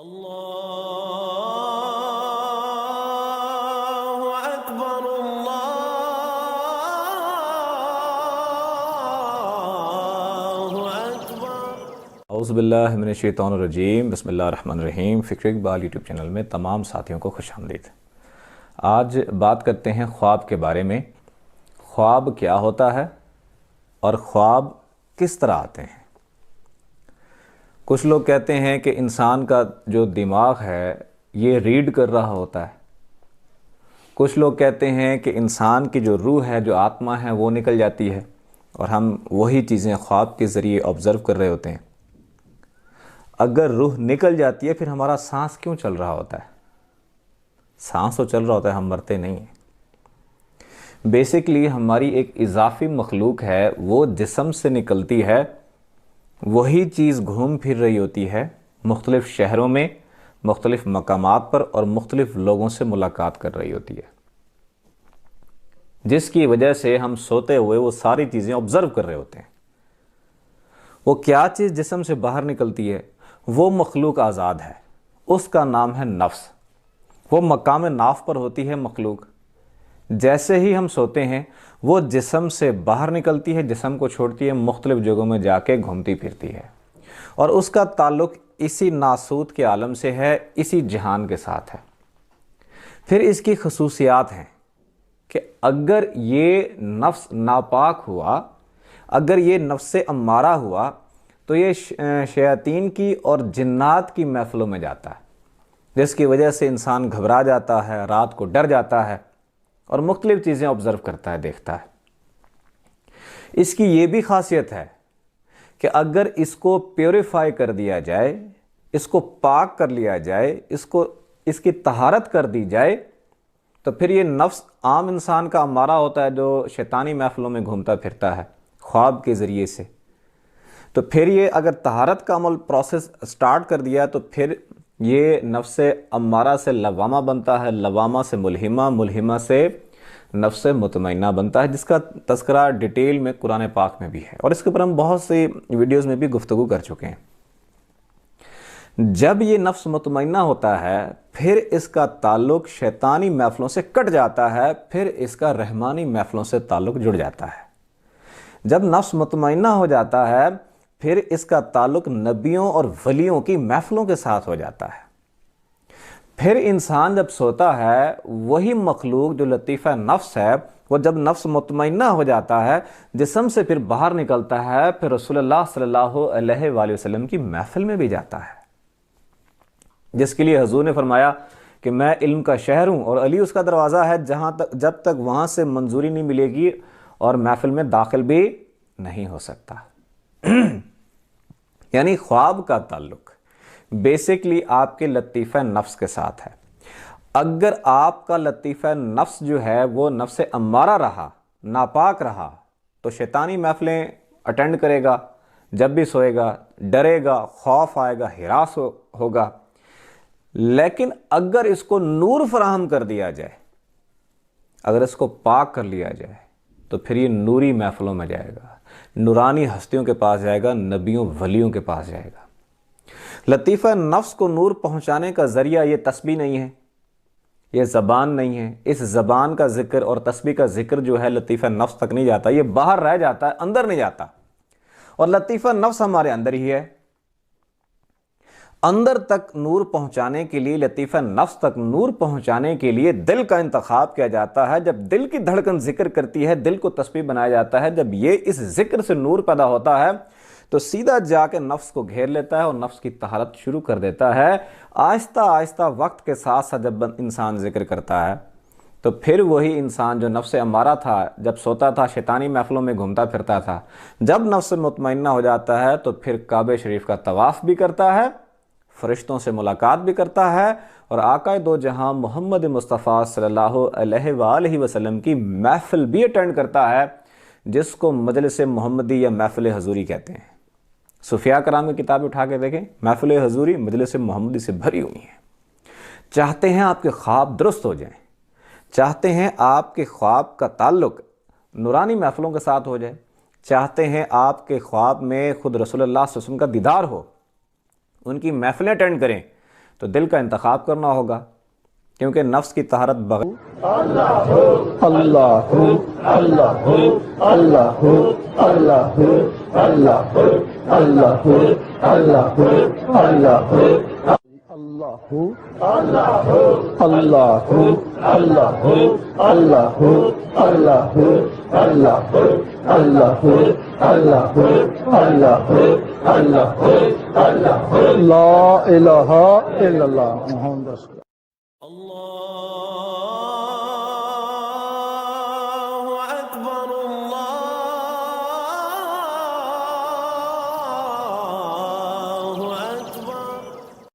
اللہ اکبر اللہ اکبر۔ اعوذ باللہ من الشیطان الرجیم، بسم اللہ الرحمن الرحیم۔ فکر اقبال یوٹیوب چینل میں تمام ساتھیوں کو خوش آمدید۔ آج بات کرتے ہیں خواب کے بارے میں۔ خواب کیا ہوتا ہے اور خواب کس طرح آتے ہیں؟ کچھ لوگ کہتے ہیں کہ انسان کا جو دماغ ہے یہ ریڈ کر رہا ہوتا ہے۔ کچھ لوگ کہتے ہیں کہ انسان کی جو روح ہے، جو آتما ہے، وہ نکل جاتی ہے اور ہم وہی چیزیں خواب کے ذریعے آبزرو کر رہے ہوتے ہیں۔ اگر روح نکل جاتی ہے پھر ہمارا سانس کیوں چل رہا ہوتا ہے؟ سانس تو چل رہا ہوتا ہے، ہم مرتے نہیں ہیں۔ بیسکلی ہماری ایک اضافی مخلوق ہے، وہ جسم سے نکلتی ہے، وہی چیز گھوم پھر رہی ہوتی ہے مختلف شہروں میں، مختلف مقامات پر اور مختلف لوگوں سے ملاقات کر رہی ہوتی ہے، جس کی وجہ سے ہم سوتے ہوئے وہ ساری چیزیں آبزرو کر رہے ہوتے ہیں۔ وہ کیا چیز جسم سے باہر نکلتی ہے؟ وہ مخلوق آزاد ہے، اس کا نام ہے نفس۔ وہ مقام ناف پر ہوتی ہے مخلوق۔ جیسے ہی ہم سوتے ہیں وہ جسم سے باہر نکلتی ہے، جسم کو چھوڑتی ہے، مختلف جگہوں میں جا کے گھومتی پھرتی ہے، اور اس کا تعلق اسی ناسوت کے عالم سے ہے، اسی جہان کے ساتھ ہے۔ پھر اس کی خصوصیات ہیں کہ اگر یہ نفس ناپاک ہوا، اگر یہ نفس امارہ ہوا تو یہ شیاطین کی اور جنات کی محفلوں میں جاتا ہے، جس کی وجہ سے انسان گھبرا جاتا ہے، رات کو ڈر جاتا ہے اور مختلف چیزیں آبزرو کرتا ہے، دیکھتا ہے۔ اس کی یہ بھی خاصیت ہے کہ اگر اس کو پیوریفائی کر دیا جائے، اس کو پاک کر لیا جائے، اس کی طہارت کر دی جائے، تو پھر یہ نفس عام انسان کا امارہ ہوتا ہے جو شیطانی محفلوں میں گھومتا پھرتا ہے خواب کے ذریعے سے، تو پھر یہ اگر طہارت کا عمل پروسیس سٹارٹ کر دیا تو پھر یہ نفس امارہ سے لوامہ بنتا ہے، لوامہ سے ملہمہ، ملہمہ سے نفس مطمئنہ بنتا ہے، جس کا تذکرہ ڈیٹیل میں قرآن پاک میں بھی ہے، اور اس کے اوپر ہم بہت سی ویڈیوز میں بھی گفتگو کر چکے ہیں۔ جب یہ نفس مطمئنہ ہوتا ہے پھر اس کا تعلق شیطانی محفلوں سے کٹ جاتا ہے، پھر اس کا رحمانی محفلوں سے تعلق جڑ جاتا ہے۔ جب نفس مطمئنہ ہو جاتا ہے پھر اس کا تعلق نبیوں اور ولیوں کی محفلوں کے ساتھ ہو جاتا ہے۔ پھر انسان جب سوتا ہے وہی مخلوق جو لطیفہ نفس ہے، وہ جب نفس مطمئنہ ہو جاتا ہے جسم سے پھر باہر نکلتا ہے، پھر رسول اللہ صلی اللہ علیہ وآلہ وسلم کی محفل میں بھی جاتا ہے، جس کے لیے حضور نے فرمایا کہ میں علم کا شہر ہوں اور علی اس کا دروازہ ہے، جب تک وہاں سے منظوری نہیں ملے گی اور محفل میں داخل بھی نہیں ہو سکتا۔ یعنی خواب کا تعلق بیسکلی آپ کے لطیفہ نفس کے ساتھ ہے۔ اگر آپ کا لطیفہ نفس جو ہے وہ نفس امارہ رہا، ناپاک رہا، تو شیطانی محفلیں اٹینڈ کرے گا، جب بھی سوئے گا ڈرے گا، خوف آئے گا، ہراس ہوگا۔ لیکن اگر اس کو نور فراہم کر دیا جائے، اگر اس کو پاک کر لیا جائے، تو پھر یہ نوری محفلوں میں جائے گا، نورانی ہستیوں کے پاس جائے گا، نبیوں ولیوں کے پاس جائے گا۔ لطیفہ نفس کو نور پہنچانے کا ذریعہ یہ تسبیح نہیں ہے، یہ زبان نہیں ہے۔ اس زبان کا ذکر اور تسبیح کا ذکر جو ہے لطیفہ نفس تک نہیں جاتا، یہ باہر رہ جاتا ہے، اندر نہیں جاتا۔ اور لطیفہ نفس ہمارے اندر ہی ہے۔ اندر تک نور پہنچانے کے لیے، لطیفہ نفس تک نور پہنچانے کے لیے دل کا انتخاب کیا جاتا ہے۔ جب دل کی دھڑکن ذکر کرتی ہے، دل کو تسبیح بنایا جاتا ہے، جب یہ اس ذکر سے نور پیدا ہوتا ہے تو سیدھا جا کے نفس کو گھیر لیتا ہے اور نفس کی طہارت شروع کر دیتا ہے۔ آہستہ آہستہ وقت کے ساتھ ساتھ جب انسان ذکر کرتا ہے تو پھر وہی انسان جو نفس امارہ تھا، جب سوتا تھا شیطانی محفلوں میں گھومتا پھرتا تھا، جب نفس مطمئنہ ہو جاتا ہے تو پھر کعبہ شریف کا طواف بھی کرتا ہے، فرشتوں سے ملاقات بھی کرتا ہے، اور آقا دو جہاں محمد مصطفیٰ صلی اللہ علیہ وآلہ وسلم کی محفل بھی اٹینڈ کرتا ہے، جس کو مجلس محمدی یا محفل حضوری کہتے ہیں۔ صوفیاء کرام کی کتابیں اٹھا کے دیکھیں، محفل حضوری مجلس محمدی سے بھری ہوئی ہیں۔ چاہتے ہیں آپ کے خواب درست ہو جائیں، چاہتے ہیں آپ کے خواب کا تعلق نورانی محفلوں کے ساتھ ہو جائے، چاہتے ہیں آپ کے خواب میں خود رسول اللہ صلی اللہ علیہ وسلم کا دیدار ہو، ان کی محفلیں اٹینڈ کریں، تو دل کا انتخاب کرنا ہوگا، کیونکہ نفس کی طہارت بغیر اللہ اللہ اللہ اللہ اللہ اللہ اللہ اللہ اللہ اللہ اللہ اللہ اللہ اللہ اللہ اللہ اللہ اللہ اللہ لا الہ الا اللہ محمد رسول اللہ۔ الله